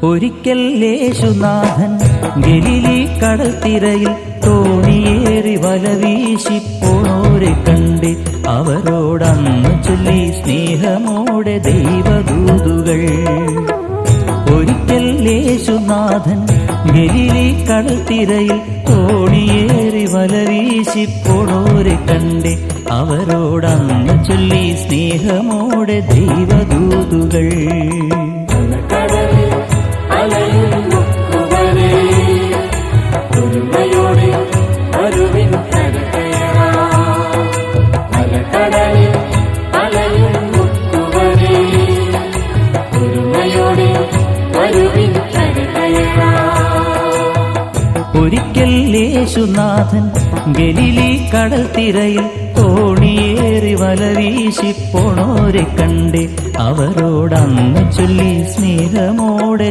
ഒരിക്കൽ യേശുനാഥൻ ഗലീലി കടൽത്തിരയിൽ തോണിയേറി വലവീശി പോണോരെ കണ്ട് അവരോടന്ന് ചൊല്ലി സ്നേഹമോടെ ദൈവദൂതുകൾ. ഒരിക്കൽ യേശുനാഥൻ ഗലീലി കടൽത്തിരയിൽ തോണിയേറി വലവീശി പോണോരെ കണ്ട് അവരോടന്ന് ചൊല്ലി സ്നേഹമോടെ ദൈവദൂതുകൾ. ഒരിക്കൽ യേശുനാഥൻ ഗലീലി കടൽത്തിരയിൽ തോണിയേറി വലവീശി പോണോരെ കണ്ട് അവരോടന്ന് ചൊല്ലി സ്നേഹമോടെ